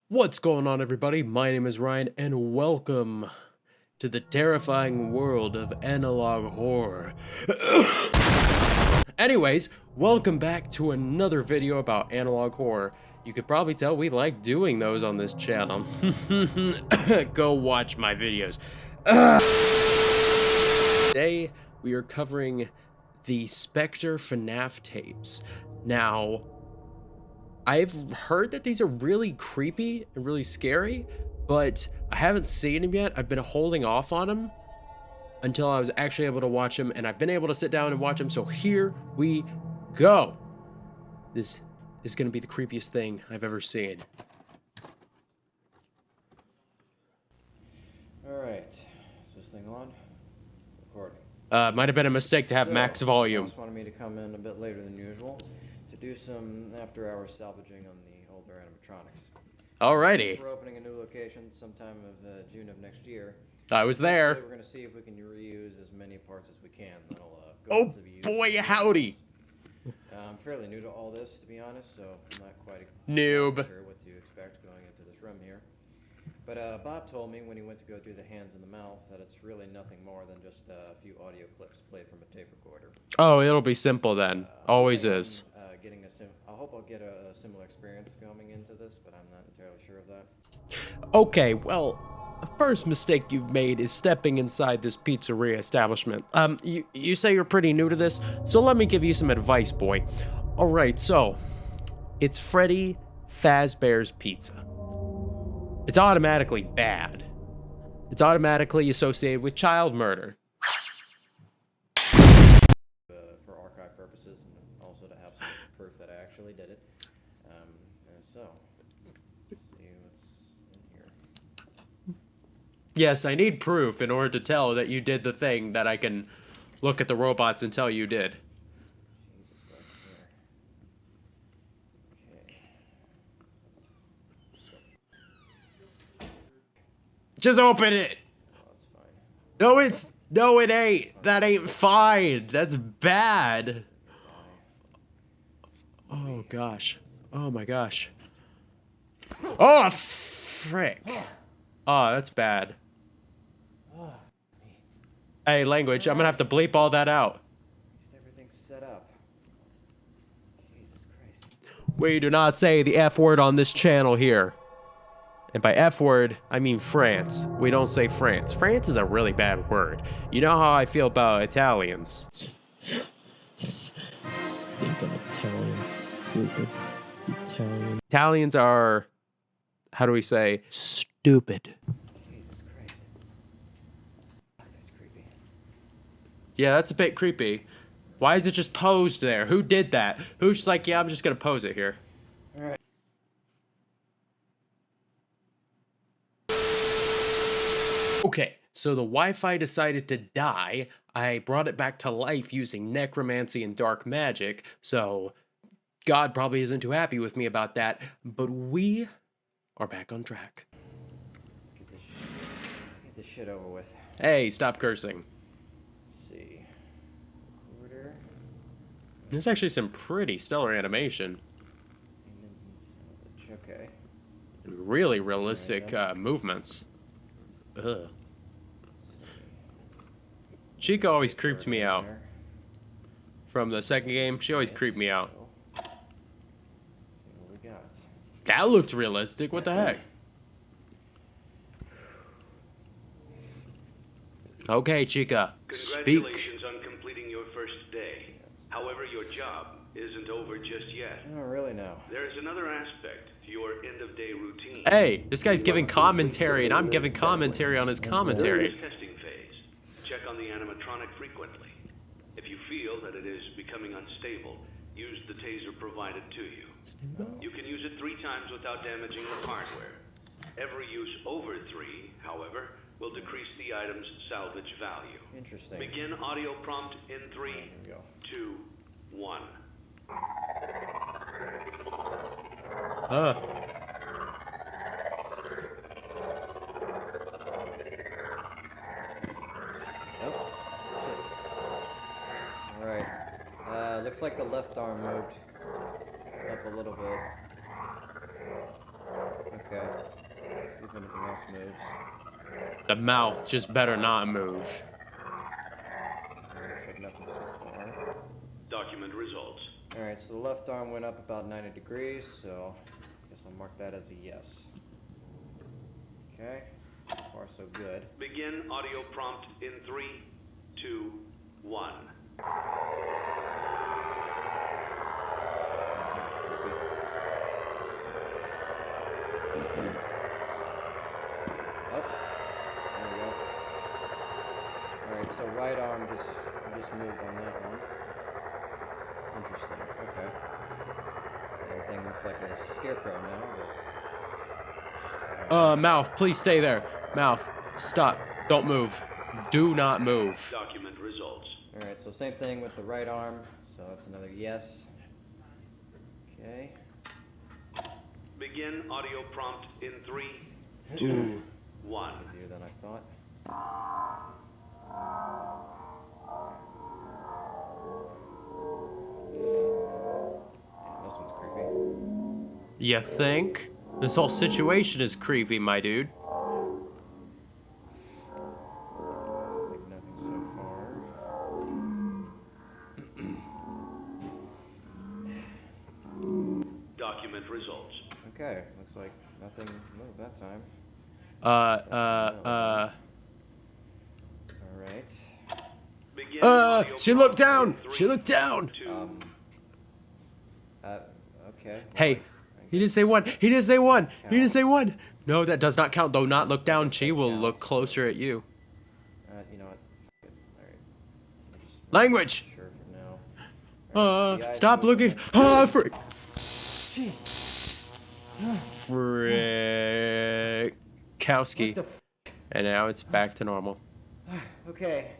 What's going on, everybody? My name is Ryan, and welcome to the terrifying world of analog horror. Anyways, welcome back to another video about analog horror. You could probably tell we like doing those on this channel. Go watch my videos. Today, we are covering the Spectre FNAF tapes. Now, I've heard that these are really creepy and really scary, but I haven't seen them yet. I've been holding off on them until I was actually able to watch them, and I've been able to sit down and watch them, so here we go. This is going to be the creepiest thing I've ever seen. Alright, is this thing on? Recording. Might have been a mistake to have max volume. Wanted me to come in a bit later than usual to do some after-hours salvaging on the older animatronics. Alrighty. We're opening a new location sometime of June of next year. I was there. We're going to see if we can reuse as many parts as we can. That'll go Oh to the boy, howdy. I'm fairly new to all this, to be honest, so I'm not quite Noob. sure what to expect going into this room here. But Bob told me when he went to go do the hands in the mouth that it's really nothing more than just a few audio clips played from a tape recorder. Oh, it'll be simple then. Always is. I hope I'll get a similar experience going into this, but I'm not entirely sure of that. Okay, well, the first mistake you've made is stepping inside this pizzeria establishment. You say you're pretty new to this, so let me give you some advice, boy. Alright, so, it's Freddy Fazbear's Pizza. It's automatically bad. It's automatically associated with child murder. For archive purposes, and also to have some proof that I actually did it. And so, let's see what's in here. Yes, I need proof in order to tell that you did the thing that I can look at the robots and tell you did. Just open it. Oh, No, it ain't. That ain't fine. That's bad. Oh gosh. Oh my gosh. Oh frick. Oh, that's bad. Hey, language. I'm gonna have to bleep all that out. Everything's set up. Jesus Christ. We do not say the F word on this channel here. And by F word, I mean France. We don't say France. France is a really bad word. You know how I feel about Italians. Stink of Italians, stupid Italian. Italians are, how do we say, stupid. Jesus Christ. That's creepy. Yeah, that's a bit creepy. Why is it just posed there? Who did that? Who's just like, yeah, I'm just gonna pose it here. Alright. Okay, so the Wi-Fi decided to die. I brought it back to life using necromancy and dark magic, so God probably isn't too happy with me about that, but we are back on track. Get this shit over with. Hey, stop cursing. Let's see. Recorder. There's actually some pretty stellar animation. Okay. Really realistic movements. Ugh. Chica always creeped me out. From the second game, she always creeped me out. See what we got. That looked realistic, what the heck? Okay, Chica, speak. Congratulations on completing your first day. However, your job isn't over just yet. I don't really know. There's another aspect to your end-of-day routine. Hey, this guy's giving commentary, and I'm giving commentary on his During commentary. this testing phase, check on the animatronic frequently. If you feel that it is becoming unstable, use the taser provided to you. You can use it 3 times without damaging the hardware. Every use over 3, however, will decrease the item's salvage value. Interesting. Begin audio prompt in 3, Here we go. 2, 1. Yep. Alright. Looks like the left arm moved up a little bit. Okay. Let's see if anything else moves. The mouth just better not move. Looks like nothing so far. Document results. Alright, so the left arm went up about 90 degrees, so I guess I'll mark that as a yes. Okay. So far, so good. Begin audio prompt in 3, 2, 1. Up. There we go. Alright, so right arm just moved on that one. Interesting. Okay. Everything looks like a scarecrow now, but... Mouth, please stay there. Mouth, stop. Don't move. Do not move. Document results. Alright, so same thing with the right arm, so that's another yes. Okay. Begin audio prompt in 3, 2, 1. Easier than I thought. Yeah, this one's creepy. You think? This whole situation is creepy, my dude. Like nothing so far. Document results. Okay, looks like nothing moved that time. Alright. Begin audio She looked prompt down! in 3, She looked down! 2, Okay. Hey, he didn't say one. He didn't say one. He didn't say one. No, that does not count. Though not look down. She will look closer at you. You know what? Alright. Language! Sure for now. The eyes Stop move. looking. Frikowski. What And now it's back to normal. Okay.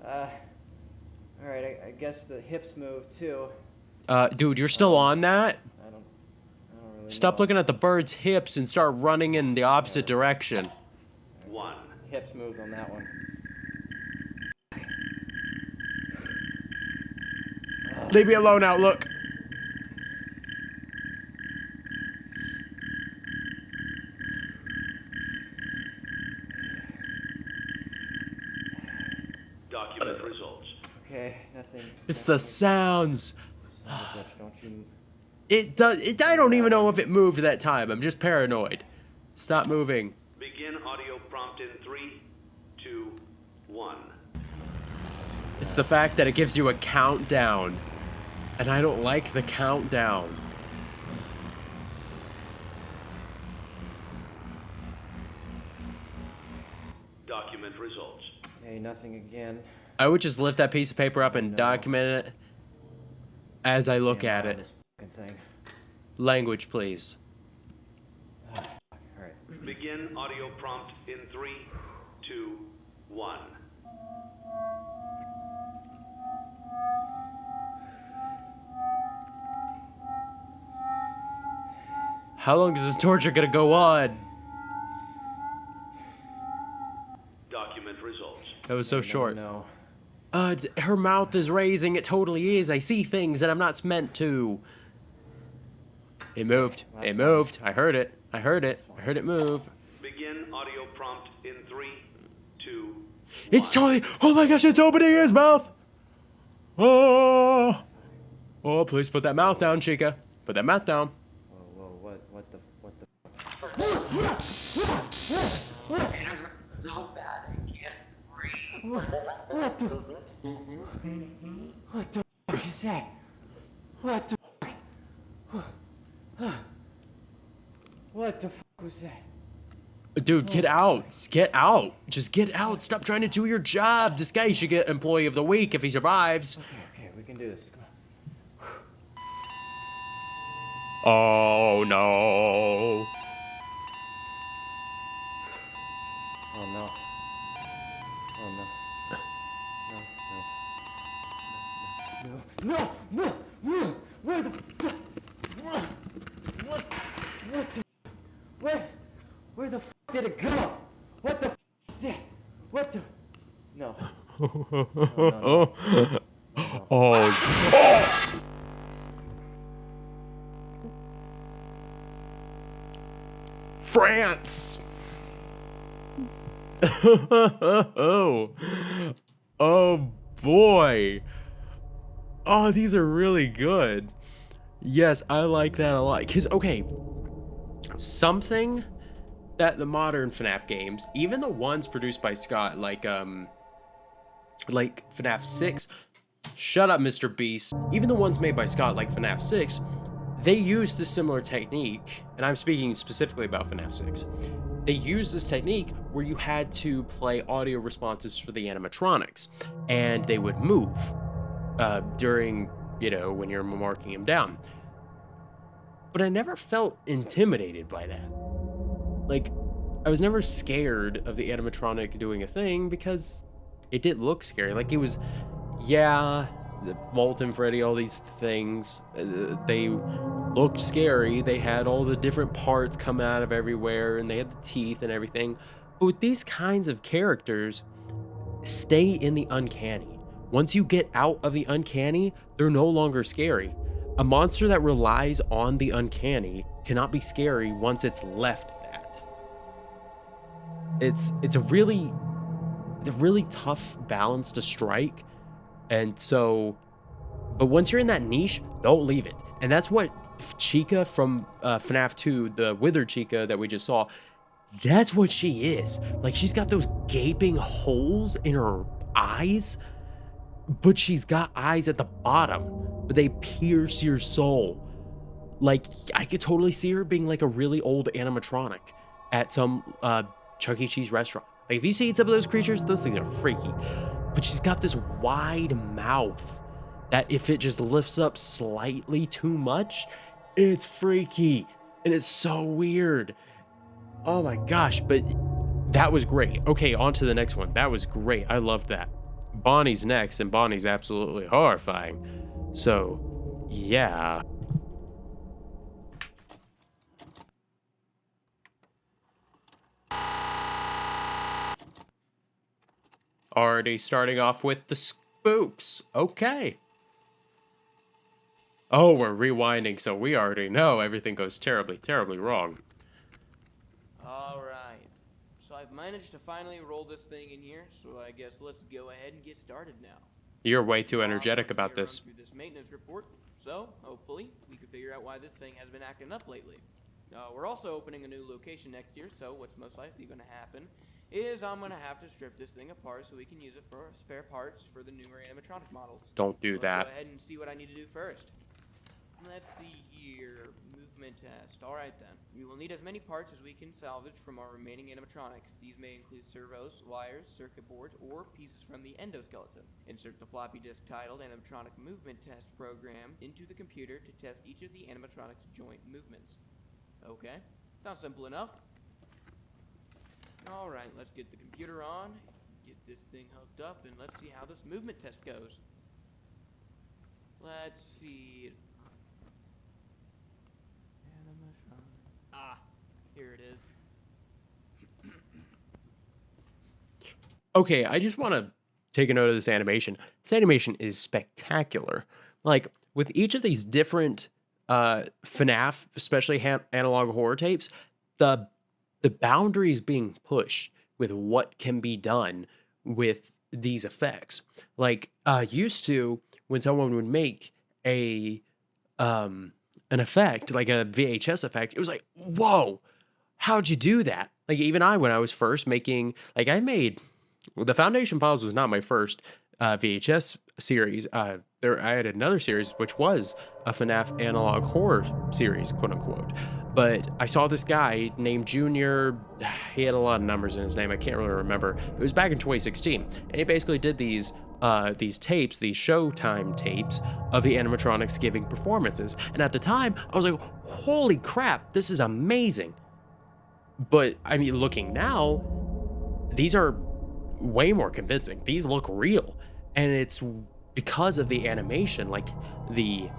Alright, I guess the hips move too. Dude, you're still on that? I don't really Stop know. looking at the bird's hips and start running in the opposite direction. 1. Hips moved on that one. Leave me alone, Outlook. Document results. Okay, nothing. It's the sounds. Don't you... It does. I don't even know if it moved that time. I'm just paranoid. Stop moving. Begin audio prompt in 3, 2, 1. It's the fact that it gives you a countdown. And I don't like the countdown. Document results. Hey, nothing again. I would just lift that piece of paper up and document it as I look at it. Thing. Language, please. Alright. Begin audio prompt in 3, 2, 1. How long is this torture gonna go on? Document results. That was so short. No. Her mouth is raising. It totally is. I see things that I'm not meant to. It moved. It moved. I heard it. I heard it. I heard it move. Begin audio prompt in 3, 2, It's totally. Oh my gosh! It's opening his mouth. Oh. Oh! Please put that mouth down, Chica. Put that mouth down. Whoa, what the... So bad I can't breathe. What the f*** is that? What the f***? What the f*** was that? Dude, get out. Get out. Just get out. Stop trying to do your job. This guy should get Employee of the Week if he survives. Okay, we can do this. Come on. Oh no. Oh no. Oh no. No. Where the Where the f did it go? What the f is that? What the No. Oh. France. Oh, oh boy. Oh, these are really good. Yes, I like that a lot. Because, okay, something that the modern FNAF games, even the ones produced by Scott, like FNAF 6, shut up, Mr. Beast. Even the ones made by Scott, like FNAF 6, they used a similar technique, and I'm speaking specifically about FNAF 6. They used this technique where you had to play audio responses for the animatronics, and they would move during, you know, when you're marking them down. But I never felt intimidated by that. Like, I was never scared of the animatronic doing a thing because it did look scary. Like, it was, yeah, the Molten Freddy, all these things, they looked scary. They had all the different parts come out of everywhere, and they had the teeth and everything. But with these kinds of characters, stay in the uncanny. Once you get out of the uncanny, they're no longer scary. A monster that relies on the uncanny cannot be scary once it's left that. It's a really tough balance to strike. And so, but once you're in that niche, don't leave it. And that's what Chica from FNAF 2, the withered Chica that we just saw, that's what she is. Like, she's got those gaping holes in her eyes, but she's got eyes at the bottom, but they pierce your soul. Like, I could totally see her being like a really old animatronic at some Chuck E. Cheese restaurant. Like, if you see some of those creatures, those things are freaky. But she's got this wide mouth that if it just lifts up slightly too much, it's freaky. And it's so weird. Oh my gosh, but that was great. Okay, on to the next one. That was great. I loved that. Bonnie's next, and Bonnie's absolutely horrifying. So, yeah. Already starting off with the spooks. Okay. Oh, we're rewinding, so we already know everything goes terribly, terribly wrong. Alright. So I've managed to finally roll this thing in here, so I guess let's go ahead and get started now. You're way too energetic about Run this. through this maintenance report, so hopefully we can figure out why this thing has been acting up lately. We're also opening a new location next year, so what's most likely going to happen is I'm going to have to strip this thing apart so we can use it for spare parts for the newer animatronic models. Don't do Let's that. go ahead and see what I need to do first. Let's see here. Movement test. Alright then. We will need as many parts as we can salvage from our remaining animatronics. These may include servos, wires, circuit boards, or pieces from the endoskeleton. Insert the floppy disk titled Animatronic Movement Test Program into the computer to test each of the animatronic's joint movements. Okay. Sounds simple enough. Alright, let's get the computer on, get this thing hooked up, and let's see how this movement test goes. Let's see. Ah, here it is. Okay, I just want to take a note of this animation. This animation is spectacular. Like, with each of these different FNAF, especially analog horror tapes, the boundaries being pushed with what can be done with these effects. Like, used to, when someone would make an effect, like a VHS effect, it was like, whoa, how'd you do that? Like, even when I was first making, like, the Foundation Files was not my first VHS series. I had another series, which was a FNAF analog horror series, quote unquote. But I saw this guy named Junior. He had a lot of numbers in his name. I can't really remember. It was back in 2016, and he basically did these tapes, these Showtime tapes of the animatronics giving performances. And at the time, I was like, "Holy crap, this is amazing!" But I mean, looking now, these are way more convincing. These look real, and it's because of the animation. Like the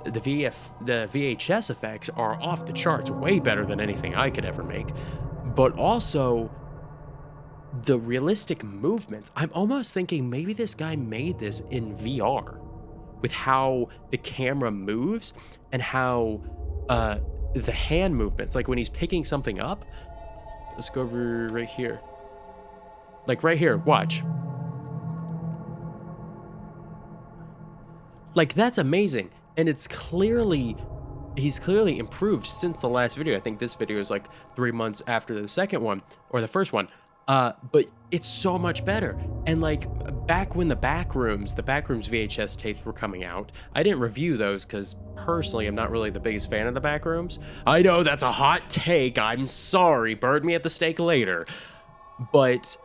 VHS effects are off the charts, way better than anything I could ever make. But also the realistic movements. I'm almost thinking maybe this guy made this in VR with how the camera moves and how the hand movements, like when he's picking something up. Let's go over right here. Like right here, watch. Like that's amazing. And it's clearly, he's clearly improved since the last video. I think this video is like 3 months after the second one, or the first one. But it's so much better. And like back when the Backrooms VHS tapes were coming out, I didn't review those because personally I'm not really the biggest fan of the Backrooms. I know that's a hot take. I'm sorry. Burn me at the stake later. But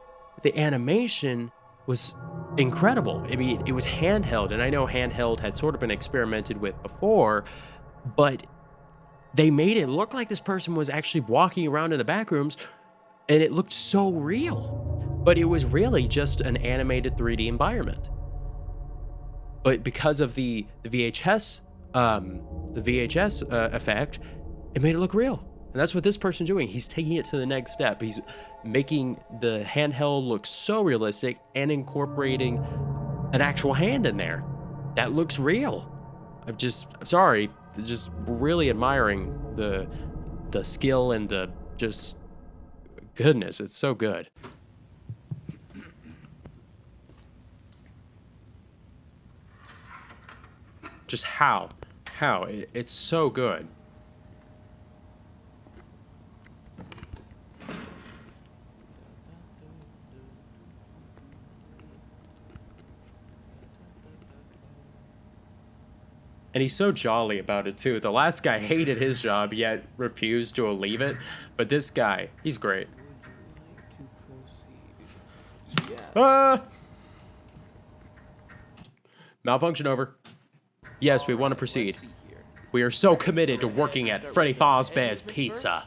the animation was incredible. I mean, it was handheld, and I know handheld had sort of been experimented with before, but they made it look like this person was actually walking around in the Backrooms, and it looked so real. But it was really just an animated 3D environment. But because of the VHS effect, it made it look real. And that's what this person's doing. He's taking it to the next step. He's making the handheld look so realistic and incorporating an actual hand in there. That looks real. I'm sorry, just really admiring the skill and the just goodness. It's so good. Just how it's so good. And he's so jolly about it too. The last guy hated his job yet refused to leave it, but this guy, he's great. Malfunction over. Yes, we want to proceed. We are so committed to working at Freddy Fazbear's Pizza.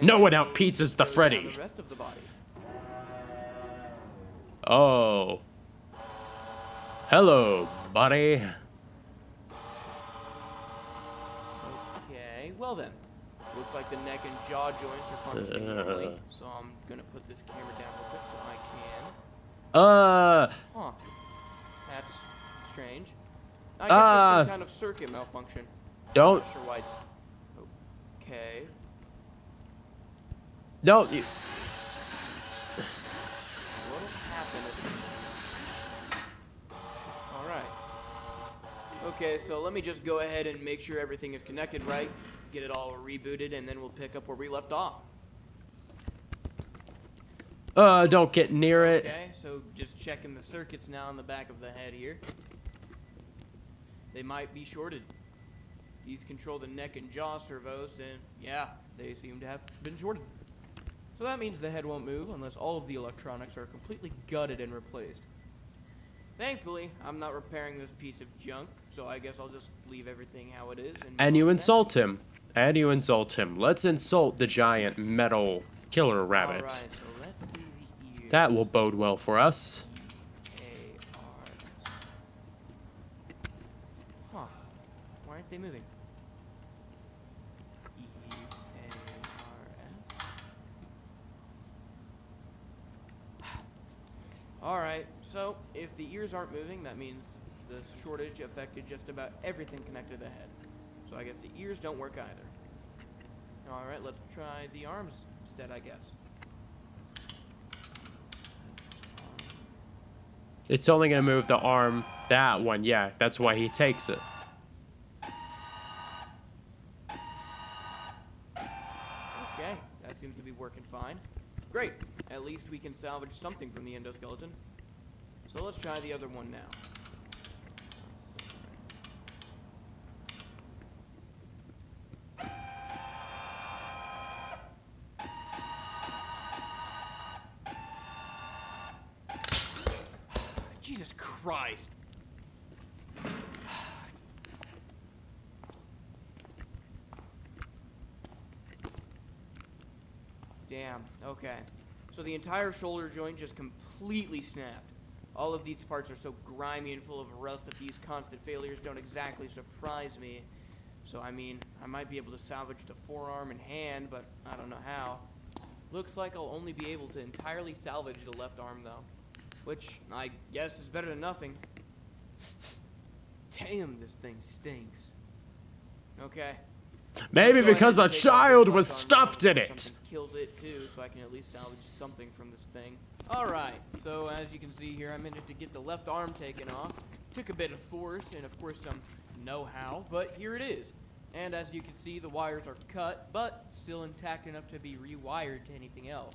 No one out pizzas the Freddy. Oh. Hello, buddy. Okay, well then. Looks like the neck and jaw joints are functioning normally, so I'm gonna put this camera down real quick so I can. Huh. That's strange. I guess it's some kind of circuit malfunction. Don't. I'm not sure why it's... Okay. Don't you... What'll happen if... Alright. Okay, so let me just go ahead and make sure everything is connected right, get it all rebooted, and then we'll pick up where we left off. Don't get near it. Okay, so just checking the circuits now on the back of the head here. They might be shorted. These control the neck and jaw servos, and yeah, they seem to have been shorted. So that means the head won't move unless all of the electronics are completely gutted and replaced. Thankfully, I'm not repairing this piece of junk, so I guess I'll just leave everything how it is. And you insult him. And you insult him. Let's insult the giant metal killer rabbit. Alright, so let's do the ears. That will bode well for us. Huh. Why aren't they moving? Alright, so if the ears aren't moving, that means the shortage affected just about everything connected to the head. So I guess the ears don't work either. Alright, let's try the arms instead, I guess. It's only going to move the arm, that one, yeah. That's why he takes it. Okay, that seems to be working fine. Great, at least we can salvage something from the endoskeleton. So let's try the other one now. Jesus Christ! Damn, okay. So the entire shoulder joint just completely snapped. All of these parts are so grimy and full of rust that these constant failures don't exactly surprise me. So I mean, I might be able to salvage the forearm and hand, but I don't know how. Looks like I'll only be able to entirely salvage the left arm though. Which, I guess, is better than nothing. Damn, this thing stinks. Okay. Maybe Go ahead because and a take off child this was left arm stuffed in so it. something kills it too, so I can at least salvage something from this thing. Alright, so as you can see here, I managed to get the left arm taken off. Took a bit of force and of course some know-how, but here it is. And as you can see, the wires are cut, but still intact enough to be rewired to anything else.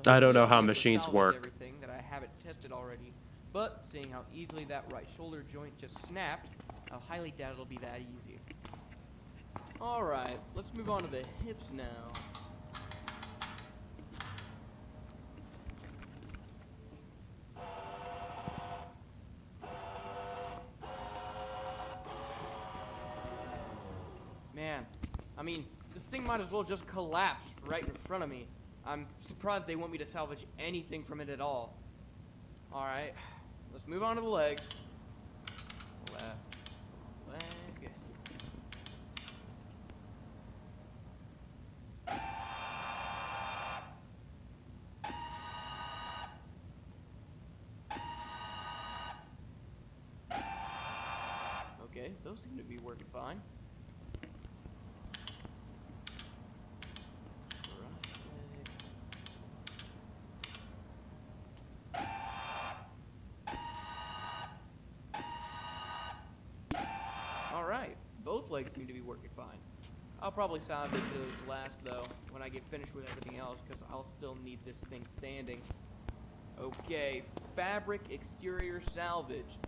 So I don't know hopefully I'll how be able to machines salvage work. everything that I haven't tested already. But seeing how easily that right shoulder joint just snapped, I highly doubt it'll be that easy. Alright, let's move on to the hips now. Man, I mean, this thing might as well just collapse right in front of me. I'm surprised they want me to salvage anything from it at all. Alright, let's move on to the legs. Left leg. Okay, those seem to be working fine. Alright, both legs seem to be working fine. I'll probably salvage those last though, when I get finished with everything else, because I'll still need this thing standing. Okay, fabric exterior salvage.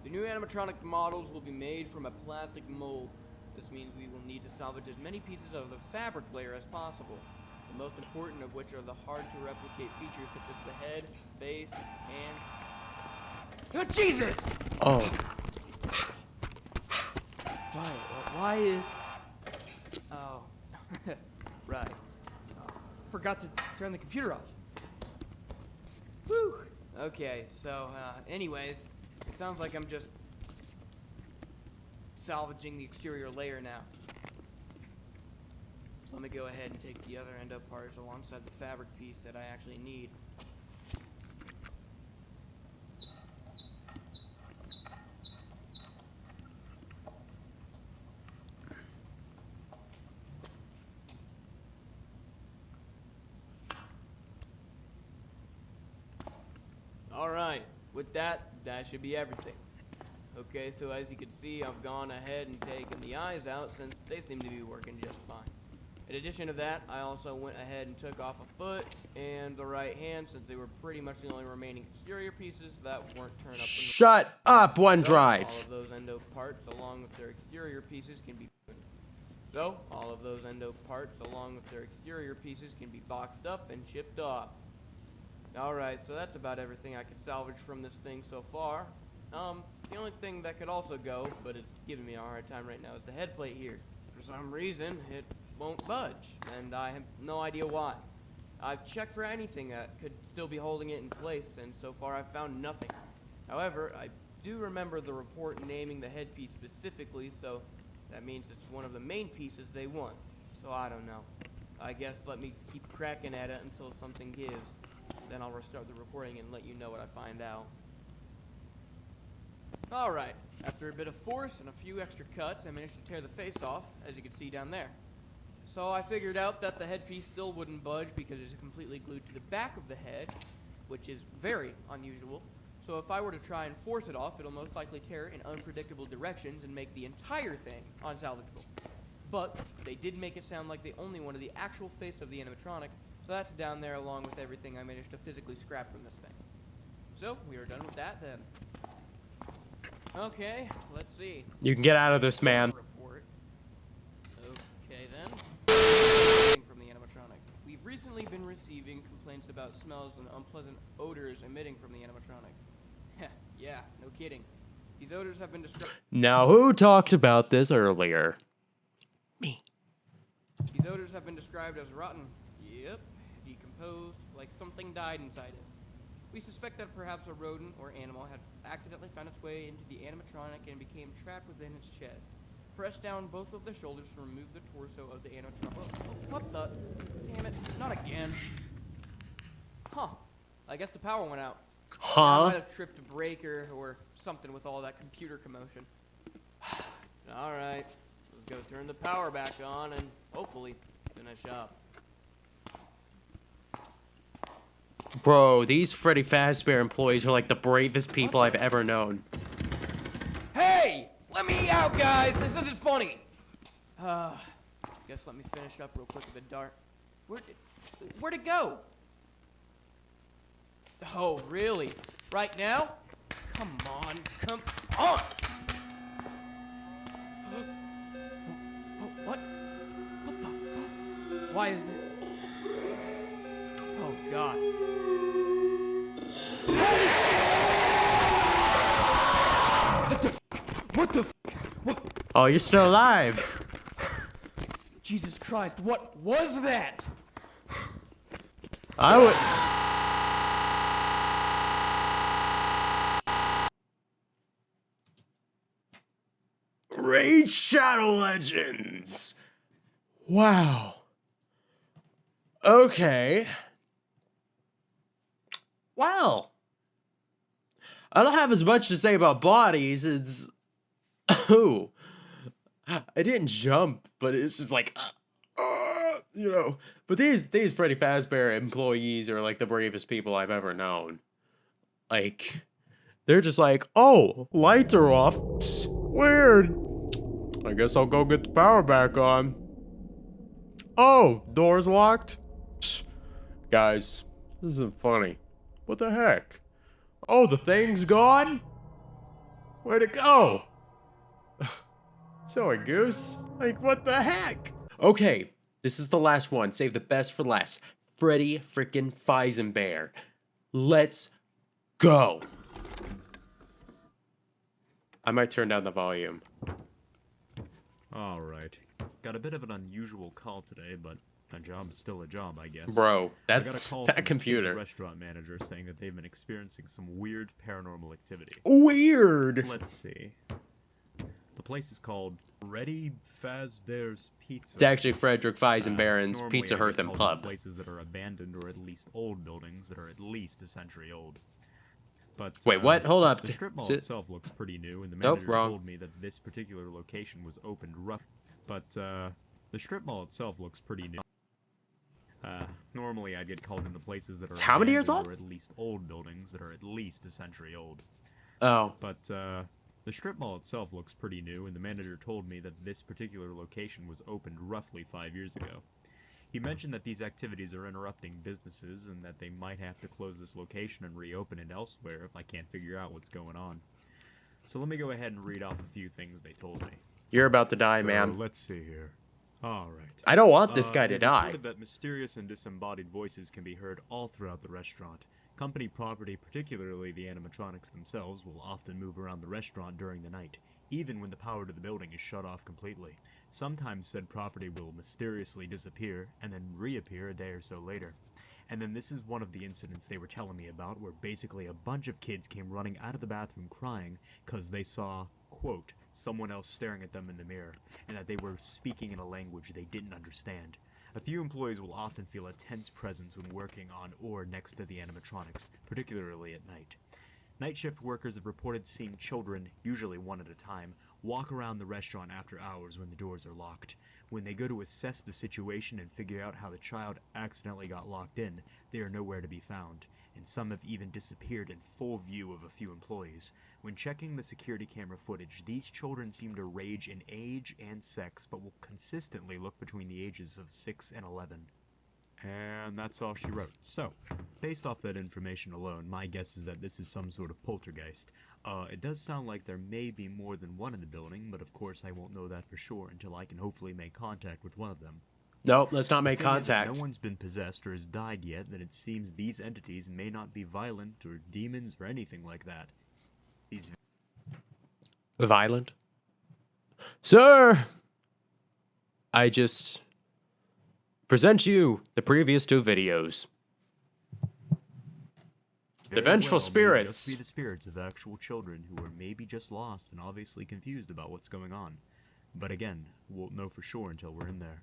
The new animatronic models will be made from a plastic mold. This means we will need to salvage as many pieces of the fabric layer as possible. The most important of which are the hard-to-replicate features such as the head, face, hands... Oh, Jesus! Oh. Why is... Oh. Right. Forgot to turn the computer off. Whew. Okay, so, anyways, it sounds like I'm just salvaging the exterior layer now. Let me go ahead and take the other end up parts alongside the fabric piece that I actually need. Alright, with that should be everything. Okay, so as you can see, I've gone ahead and taken the eyes out since they seem to be working just fine. In addition to that, I also went ahead and took off a foot and the right hand since they were pretty much the only remaining exterior pieces that weren't turned up. Shut up, All OneDrive. of those endo parts along with their exterior pieces can be boxed up and shipped off. Alright, so that's about everything I could salvage from this thing so far. The only thing that could also go, but it's giving me a hard time right now, is the head plate here. For some reason, it won't budge, and I have no idea why. I've checked for anything that could still be holding it in place, and so far I've found nothing. However, I do remember the report naming the headpiece specifically, so that means it's one of the main pieces they want. So I don't know. I guess let me keep cracking at it until something gives. Then I'll restart the recording and let you know what I find out. Alright, after a bit of force and a few extra cuts, I managed to tear the face off, as you can see down there. So I figured out that the headpiece still wouldn't budge because it's completely glued to the back of the head, which is very unusual. So if I were to try and force it off, it'll most likely tear in unpredictable directions and make the entire thing unsalvageable. But they did make it sound like they only wanted the actual face of the animatronic, so that's down there along with everything I managed to physically scrap from this thing. So, we are done with that then. Okay, let's see. You can get out of this, man. Report. Okay then. From the animatronic. We've recently been receiving complaints about smells and unpleasant odors emitting from the animatronic. Yeah, no kidding. These odors have been described. Now, who talked about this earlier? Me. These odors have been described as rotten. Yep, decomposed, like something died inside it. We suspect that perhaps a rodent or animal had accidentally found its way into the animatronic and became trapped within its chest. Press down both of the shoulders to remove the torso of the animatronic. What the? Damn it, not again. Huh. I guess the power went out. I might have tripped a breaker or something with all that computer commotion. Alright. go turn the power back on and hopefully finish up. Bro, these Freddy Fazbear employees are like the bravest people I've ever known. Hey! Let me out, guys! This isn't funny! Guess let me finish up real quick with the dart. Where'd it go? Oh, really? Right now? Come on, come on! Oh, what? What the fuck? Why is it? Oh, God. What the? What? Oh, you're still alive. Jesus Christ, what was that? I would... Raid Shadow Legends! Wow. Okay. Well. I don't have as much to say about bodies. It's... Oh. I didn't jump, but it's just like... you know. But these Freddy Fazbear employees are like the bravest people I've ever known. Like... They're just like, oh, lights are off. Weird. I guess I'll go get the power back on. Oh, door's locked? Guys, this isn't funny. What the heck? Oh, the thing's gone? Where'd it go? Sorry, Goose. Like, what the heck? Okay, this is the last one. Save the best for last. Freddy frickin' Feisenbear. Let's go. I might turn down the volume. Alright. Got a bit of an unusual call today, but a job's still a job, I guess. Bro, I got that's a call that from computer. the restaurant manager saying that they've been experiencing some weird paranormal activity. Weird. Let's see. The place is called Freddy Fazbear's Pizza. It's actually Frederick Feisenbaron's Normally Pizza I Hearth get and called to Pub. places that are abandoned or at least old buildings that are at least a century old. But Wait, what? Hold up. The strip mall Is it- itself looks pretty new, and the Nope, manager wrong. told me that this particular location was opened rough. But the strip mall itself looks pretty new. Normally I'd get called into places that are How many years abandoned old? or at least old buildings that are at least a century old. Oh. But the strip mall itself looks pretty new, and the manager told me that this particular location was opened roughly 5 years ago. He mentioned that these activities are interrupting businesses and that they might have to close this location and reopen it elsewhere if I can't figure out what's going on. So let me go ahead and read off a few things they told me. You're about to die, So, ma'am. let's see here. Alright. I don't want this guy to They die. reported that mysterious and disembodied voices can be heard all throughout the restaurant. Company property, particularly the animatronics themselves, will often move around the restaurant during the night, even when the power to the building is shut off completely. Sometimes said property will mysteriously disappear and then reappear a day or so later. And then this is one of the incidents they were telling me about, where basically a bunch of kids came running out of the bathroom crying because they saw, quote, someone else staring at them in the mirror, and that they were speaking in a language they didn't understand. A few employees will often feel a tense presence when working on or next to the animatronics, particularly at night. Night shift workers have reported seeing children, usually one at a time, walk around the restaurant after hours when the doors are locked. When they go to assess the situation and figure out how the child accidentally got locked in, they are nowhere to be found, and some have even disappeared in full view of a few employees. When checking the security camera footage, these children seem to range in age and sex, but will consistently look between the ages of 6 and 11. And that's all she wrote. So, based off that information alone, my guess is that this is some sort of poltergeist. It does sound like there may be more than one in the building, but of course I won't know that for sure until I can hopefully make contact with one of them. Nope, let's not make The thing is that contact. no one's been possessed or has died yet, that it seems these entities may not be violent or demons or anything like that. These Violent? Sir! I just present you the previous two videos. The very vengeful well may spirits. just be the spirits of actual children who are maybe just lost and obviously confused about what's going on. But again, we'll know for sure until we're in there.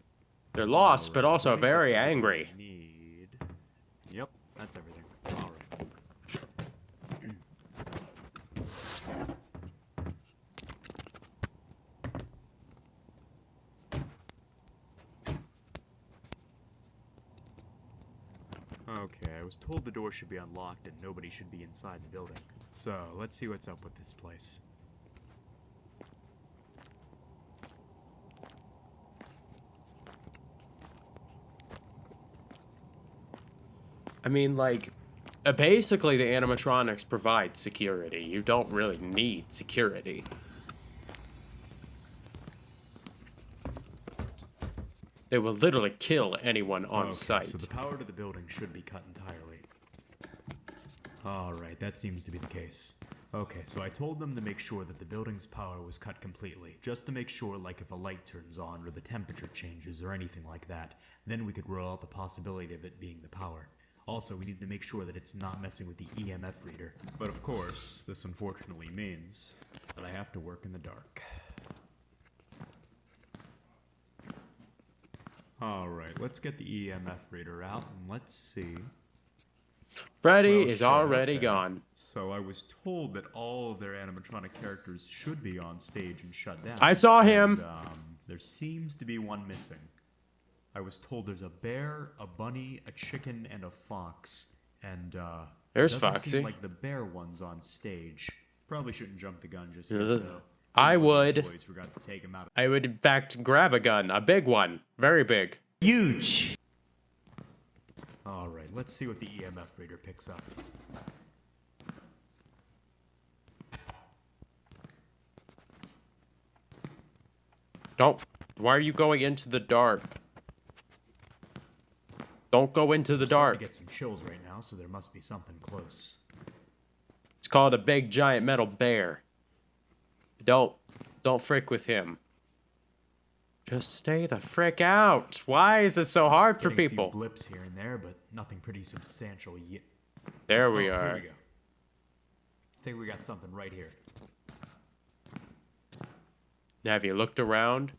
They're lost, but Alright, also I think very that's everything angry. I need. Yep, that's everything. Alright. Okay, I was told the door should be unlocked and nobody should be inside the building. So, let's see what's up with this place. I mean, like, basically the animatronics provide security. You don't really need security. They will literally kill anyone on site. So the power to the building should be cut entirely. Alright, that seems to be the case. Okay, so I told them to make sure that the building's power was cut completely, just to make sure, like if a light turns on or the temperature changes or anything like that, then we could rule out the possibility of it being the power. Also, we need to make sure that it's not messing with the EMF reader. But of course, this unfortunately means that I have to work in the dark. Alright, let's get the EMF reader out and let's see. Freddy Well, is shit, already okay. gone. So I was told that all of their animatronic characters should be on stage and shut down. I saw him. And, there seems to be one missing. I was told there's a bear, a bunny, a chicken, and a fox. And, There's doesn't Foxy. seem like the bear one's on stage. Probably shouldn't jump the gun just yet, Ugh. though. I One of the would. boys forgot to take him out. I would, in fact, grab a gun. A big one. Very big. Huge. Alright, let's see what the EMF reader picks up. Don't. Why are you going into the dark? Don't go into the I dark. get some chills right now, so there must be something close. It's called a big giant metal bear. Don't frick with him. Just stay the frick out. Why is this so hard for Getting a people? few blips here and there, but nothing pretty substantial yet. There we Here are. we go. I think we got something right here. Have you looked around?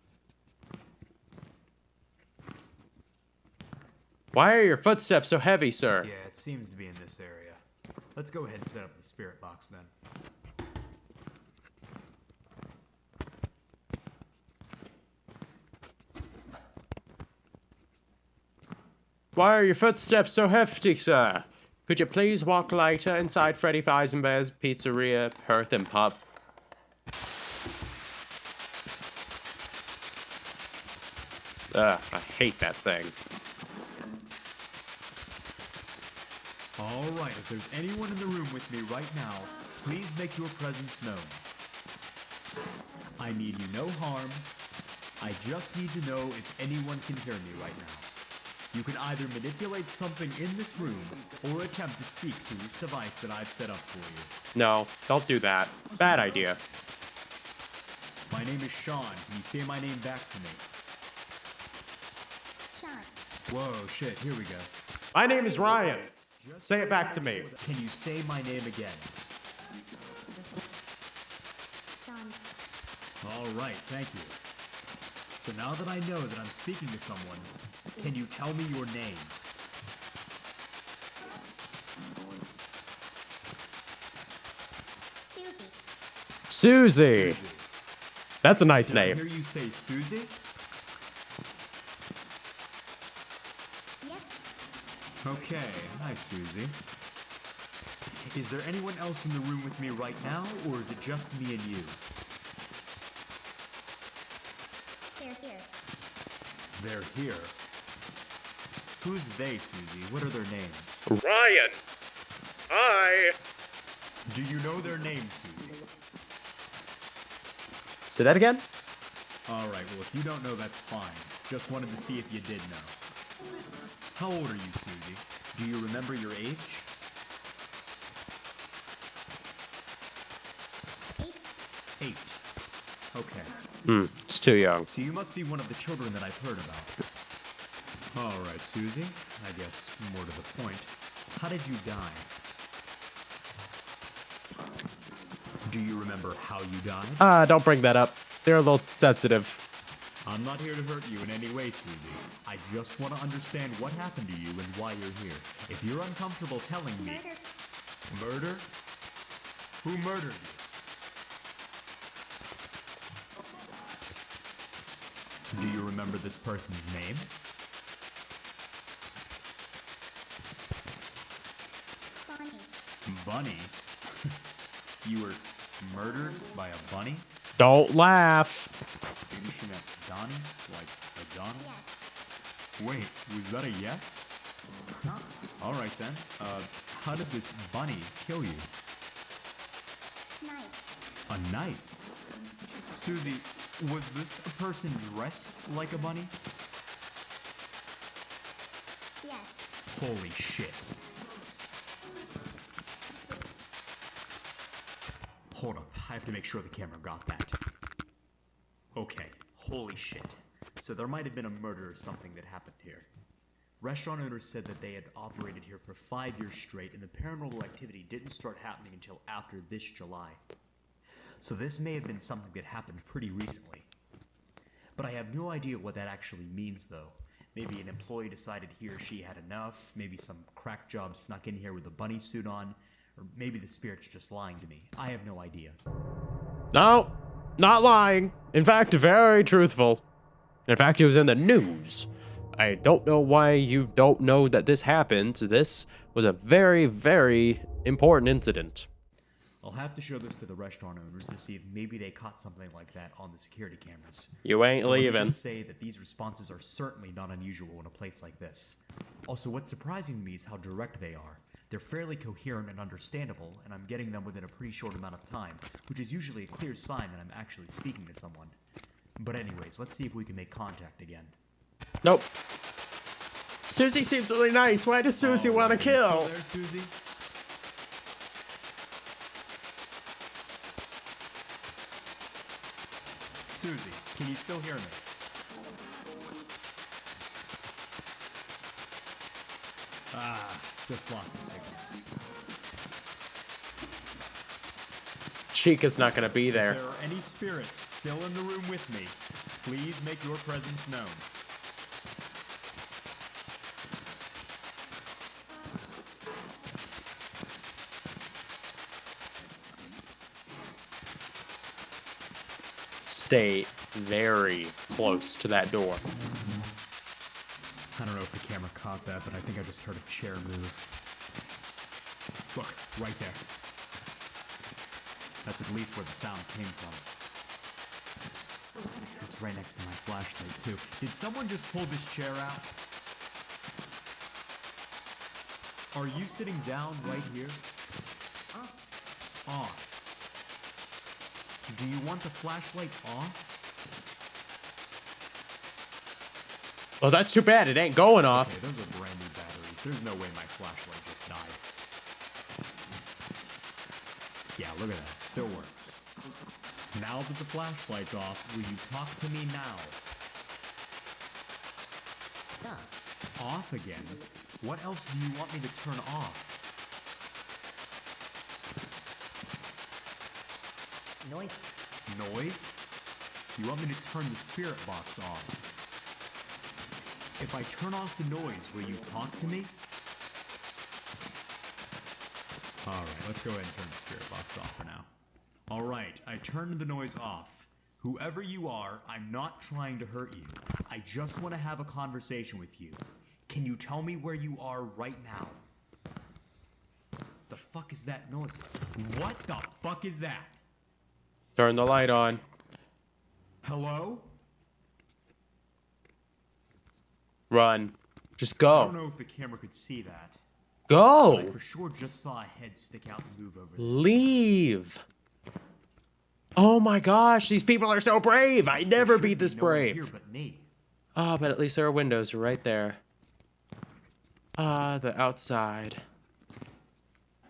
Why are your footsteps so heavy, sir? Yeah, it seems to be in this area. Let's go ahead and set up the spirit box then. Why are your footsteps so hefty, sir? Could you please walk lighter inside Freddy Feisenberg's Pizzeria, Hearth and Pub? Ugh, I hate that thing. Alright, if there's anyone in the room with me right now, please make your presence known. I mean you no harm. I just need to know if anyone can hear me right now. You can either manipulate something in this room, or attempt to speak through this device that I've set up for you. No, don't do that. Bad idea. My name is Sean. Can you say my name back to me? Sean. Whoa, shit, here we go. My name is Ryan. Say it back to me. Can you say my name again? Sean. Alright, thank you. So now that I know that I'm speaking to someone, can you tell me your name? Susie. Susie. That's a nice Did I name. hear you say Susie? Yes. Okay, hi Susie. Is there anyone else in the room with me right now, or is it just me and you? They're here. They're here. Who's they, Susie? What are their names? Ryan. Hi. Do you know their names, Susie? Say that again? Alright, well if you don't know, that's fine. Just wanted to see if you did know. How old are you, Susie? Do you remember your age? 8. 8. Okay. It's too young. So you must be one of the children that I've heard about. Alright, Susie. I guess more to the point. How did you die? Do you remember how you died? Don't bring that up. They're a little sensitive. I'm not here to hurt you in any way, Susie. I just want to understand what happened to you and why you're here. If you're uncomfortable telling me... Murder. Murder? Who murdered you? Do you remember this person's name? bunny? You were murdered by a bunny? Don't laugh. Maybe she meant Donnie? Like a Donald? Yes. Wait, was that a yes? Huh? Alright then. How did this bunny kill you? Nice. A knife? Susie, was this a person dressed like a bunny? Yes. Holy shit. Hold up, I have to make sure the camera got that. Okay, holy shit. So there might have been a murder or something that happened here. Restaurant owners said that they had operated here for 5 years straight, and the paranormal activity didn't start happening until after this July. So this may have been something that happened pretty recently. But I have no idea what that actually means, though. Maybe an employee decided he or she had enough, maybe some crack job snuck in here with a bunny suit on, or maybe the spirit's just lying to me. I have no idea. No, not lying. In fact, very truthful. In fact, it was in the news. I don't know why you don't know that this happened. This was a very, very important incident. I'll have to show this to the restaurant owners to see if maybe they caught something like that on the security cameras. You ain't Let me leaving. just say that these responses are certainly not unusual in a place like this. Also, what's surprising to me is how direct they are. They're fairly coherent and understandable, and I'm getting them within a pretty short amount of time, which is usually a clear sign that I'm actually speaking to someone. But anyways, let's see if we can make contact again. Nope. Susie seems really nice. Why does Susie want to You still kill? there, Susie? Susie, can you still hear me? Ah, just lost the signal. Chica's not gonna be If there. there are any spirits still in the room with me, please make your presence known. Stay very close to that door. I don't know if the camera caught that, but I think I just heard a chair move. Look, right there. That's at least where the sound came from. It's right next to my flashlight, too. Did someone just pull this chair out? Are you sitting down right here? Off. Do you want the flashlight off? Well, that's too bad. It ain't going off. Okay, those are brand new batteries. There's no way my flashlight just died. Yeah, look at that. It still works. Now that the flashlight's off, will you talk to me now? Yeah. Off again? What else do you want me to turn off? Noise. Noise? You want me to turn the spirit box off? If I turn off the noise, will you talk to me? Alright, let's go ahead and turn the spirit box off for now. Alright, I turned the noise off. Whoever you are, I'm not trying to hurt you. I just want to have a conversation with you. Can you tell me where you are right now? The fuck is that noise? What the fuck is that? Turn the light on. Hello? Run. Just I don't go. know if the camera could see that. I Go. for sure just saw a head stick out and move over there. Leave. Oh my gosh, these people are so brave. I never There be should this no one here brave. but me. Ah, but at least there are windows right there. Ah, the outside.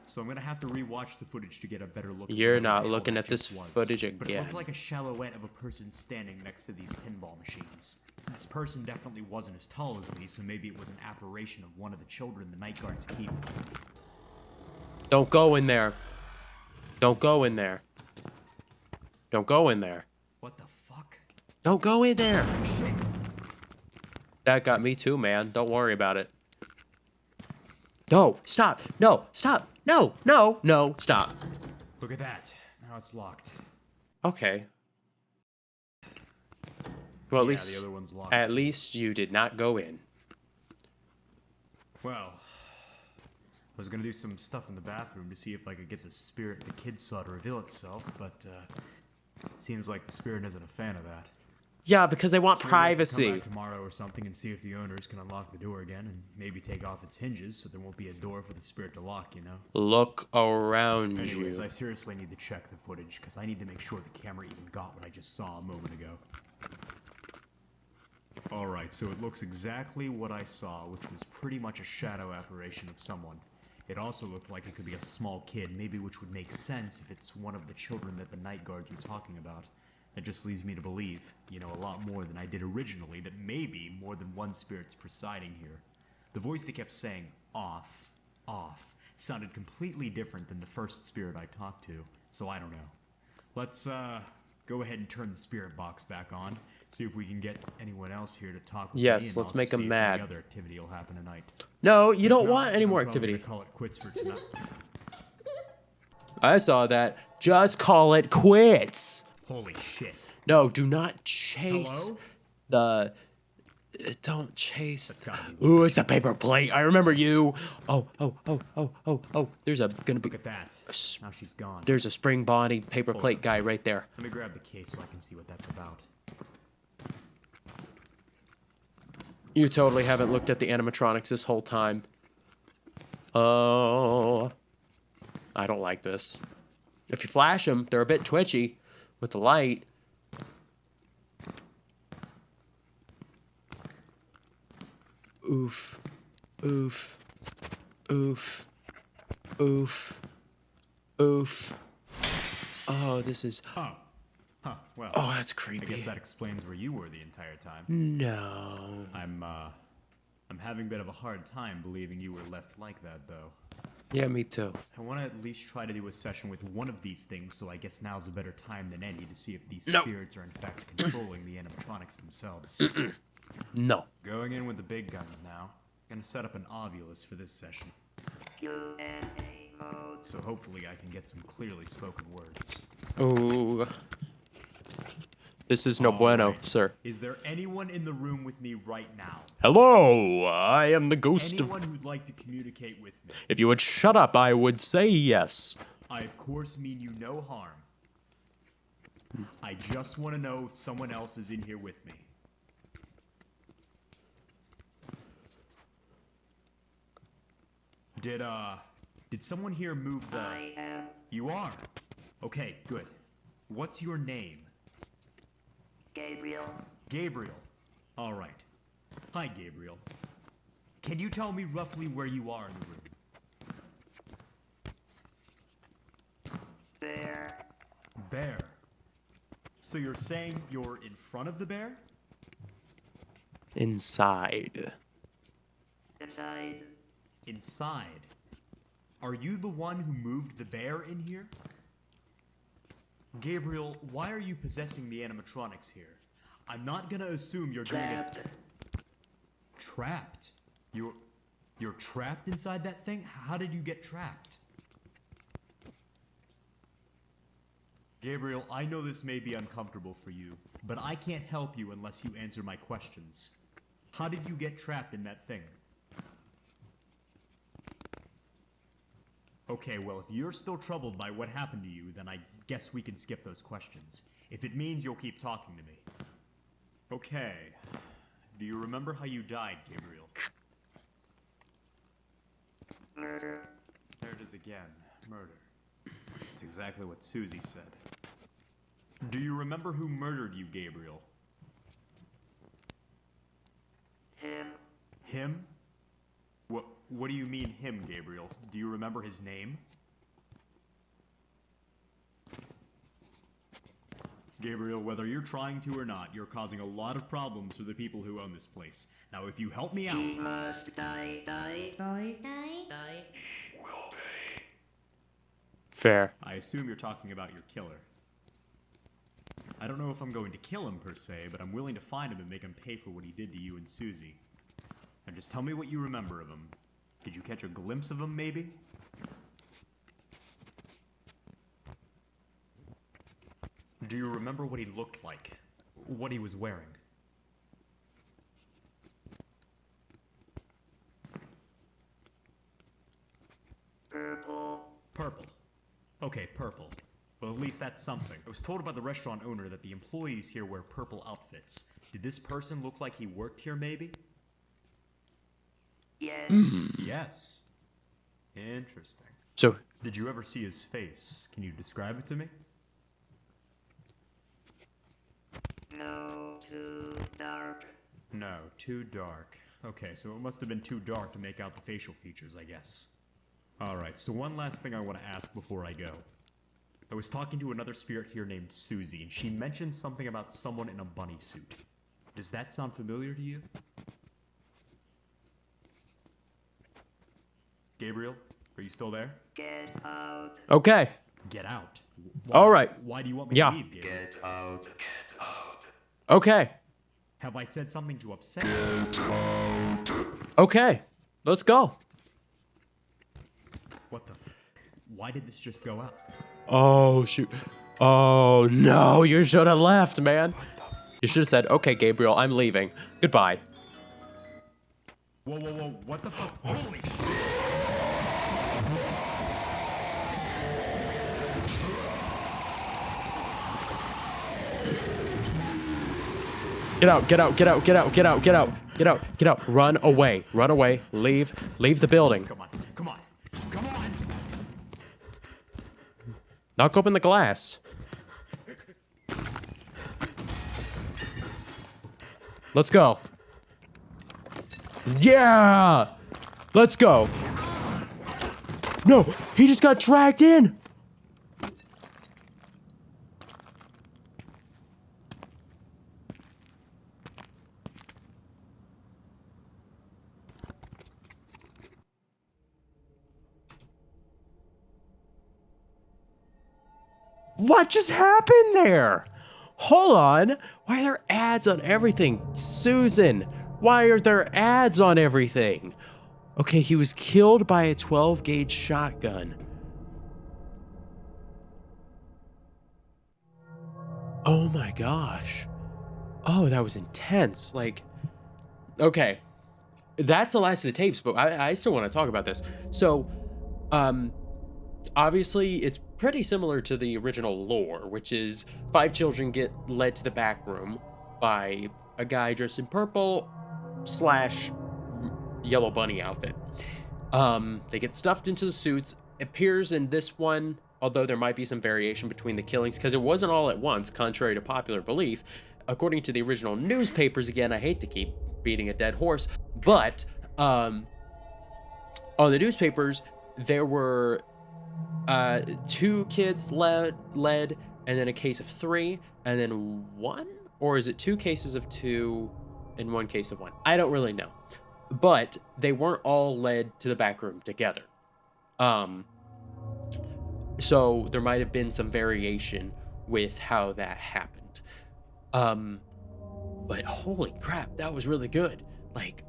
So I'm gonna have to rewatch the footage to get a better look. You're whatever not the hell looking that at this just was. footage But it again. looked like a silhouette of a person standing next to these pinball machines. This person definitely wasn't as tall as me, so maybe it was an apparition of one of the children the night guards keep. Don't go in there. Don't go in there. Don't go in there. What the fuck? Don't go in there. That got me too, man. Don't worry about it. No, stop. No, stop. No, no, no, stop. Look at that. Now it's locked. Okay. Well, Yeah, the at other one's locked. least you did not go in. Well, I was gonna do some stuff in the bathroom to see if I could get the spirit the kids saw to reveal itself, but, seems like the spirit isn't a fan of that. Yeah, because they want Maybe I could come privacy. back tomorrow or something and see if the owners can unlock the door again and maybe take off its hinges so there won't be a door for the spirit to lock, you know? Look around Anyways, you. I seriously need to check the footage because I need to make sure the camera even got what I just saw a moment ago. Alright, so it looks exactly what I saw, which was pretty much a shadow apparition of someone. It also looked like it could be a small kid, maybe, which would make sense if it's one of the children that the night guards were talking about. That just leads me to believe, you know, a lot more than I did originally, that maybe more than one spirit's presiding here. The voice that kept saying, off, off, sounded completely different than the first spirit I talked to, so I don't know. Let's, go ahead and turn the spirit box back on, see if we can get anyone else here to talk with me, Yes, and let's also make 'em see if mad. any other activity will happen tonight. No, you If don't not, want any I'm more probably gonna activity. call it quits for tonight. I saw that. Just call it quits. Holy shit. No, do not chase Hello? the. Don't chase. That's gotta be Ooh, it's a paper plate. I remember you. Oh. There's gonna be. Look at that. Now she's gone. There's a spring body paper Hold plate on. guy right there. Let me grab the case so I can see what that's about. You totally haven't looked at the animatronics this whole time. Oh, I don't like this. If you flash them, they're a bit twitchy with the light. Oof. Oof. Oof. Oof. Oof. Oh, this is... Huh. Huh. Well, Oh, that's I guess creepy. that explains where you were the entire time. No. I'm having a bit of a hard time believing you were left like that, though. Yeah, me too. I want to at least try to do a session with one of these things, so I guess now's a better time than any to see if these No. spirits are in fact controlling the animatronics themselves. No. Going in with the big guns now. Gonna set up an ovulus for this session. Q&A mode. So hopefully I can get some clearly spoken words. Ooh. This is no All bueno, right. sir. Is there anyone in the room with me right now? Hello, I am the ghost of... Anyone who'd like to communicate with me? If you would shut up, I would say yes. I of course mean you no harm. I just want to know if someone else is in here with me. Did someone here move the... I am You are? Okay, good. What's your name? Gabriel. Gabriel. Alright. Hi, Gabriel. Can you tell me roughly where you are in the room? There. Bear. So you're saying you're in front of the bear? Inside. Inside. Inside. Are you the one who moved the bear in here? Gabriel, why are you possessing the animatronics here? I'm not gonna assume you're Trapped. Trapped? You're trapped inside that thing? How did you get trapped? Gabriel, I know this may be uncomfortable for you, but I can't help you unless you answer my questions. How did you get trapped in that thing? Okay, well, if you're still troubled by what happened to you, then I guess we can skip those questions. If it means you'll keep talking to me. Okay. Do you remember how you died, Gabriel? Murder. There it is again. Murder. That's exactly what Susie said. Do you remember who murdered you, Gabriel? Him. Him? What do you mean, him, Gabriel? Do you remember his name? Gabriel, whether you're trying to or not, you're causing a lot of problems for the people who own this place. Now, if you help me out... He must die. Fair. I assume you're talking about your killer. I don't know if I'm going to kill him per se, but I'm willing to find him and make him pay for what he did to you and Susie. Now just tell me what you remember of him. Did you catch a glimpse of him, maybe? Do you remember what he looked like? What he was wearing? Purple. Okay, purple. Well, at least that's something. I was told by the restaurant owner that the employees here wear purple outfits. Did this person look like he worked here, maybe? Yes. Yes. Interesting. So, Did you ever see his face? Can you describe it to me? No, too dark. No, too dark. Okay, so it must have been too dark to make out the facial features, I guess. Alright, so one last thing I want to ask before I go. I was talking to another spirit here named Susie, and she mentioned something about someone in a bunny suit. Does that sound familiar to you? Gabriel, are you still there? Get out. okay. Get out. All right. Why do you want me Yeah. to leave, Gabriel? Get out. Get out. Okay. Have I said something to upset you? Okay. Let's go. What the? Why did this just go out? Oh, shoot. Oh, no. You should have left, man. You should have said, okay, Gabriel, I'm leaving. Goodbye. Whoa, whoa, whoa, what the fuck? Holy shit! Get out, get out, get out, get out, get out, get out, get out, get out. Run away, leave the building. Come on, come on, come on! Knock open the glass. Let's go. Yeah! Let's go. No, he just got dragged in. What just happened there? Hold on. Why are there ads on everything? Susan, why are there ads on everything? Okay, he was killed by a 12-gauge shotgun. Oh my gosh. Oh, that was intense. Like, okay. That's the last of the tapes, but I still want to talk about this. So, obviously, it's pretty similar to the original lore, which is 5 children get led to the back room by a guy dressed in purple / yellow bunny outfit. They get stuffed into the suits. Appears in this one, although there might be some variation between the killings, because it wasn't all at once, contrary to popular belief. According to the original newspapers, again, I hate to keep beating a dead horse, but on the newspapers, there were 2 kids led, and then a case of 3, and then 1? Or is it 2 cases of 2 and 1 case of 1? I don't really know. But they weren't all led to the back room together. So there might have been some variation with how that happened. But holy crap, that was really good. Like,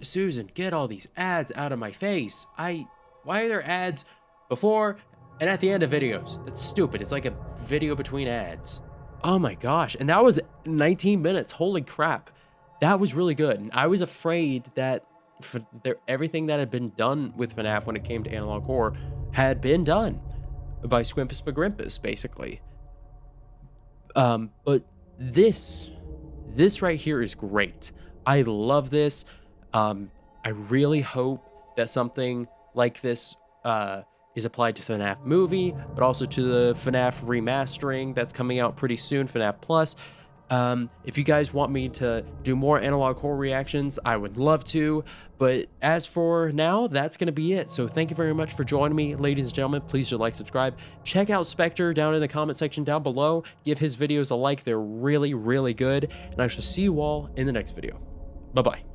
Susan, get all these ads out of my face. Why are there ads before and at the end of videos? That's stupid. It's like a video between ads. Oh my gosh. And that was 19 minutes. Holy crap. That was really good. And I was afraid that everything that had been done with FNAF when it came to analog horror had been done by Squimpus McGrimpus, basically. But this right here is great. I love this. I really hope that something like this is applied to the FNAF movie, but also to the FNAF remastering that's coming out pretty soon, FNAF Plus. If you guys want me to do more analog horror reactions, I would love to. But as for now, that's going to be it. So thank you very much for joining me, ladies and gentlemen. Please do like, subscribe. Check out Spectre down in the comment section down below. Give his videos a like. They're really, really good. And I shall see you all in the next video. Bye-bye.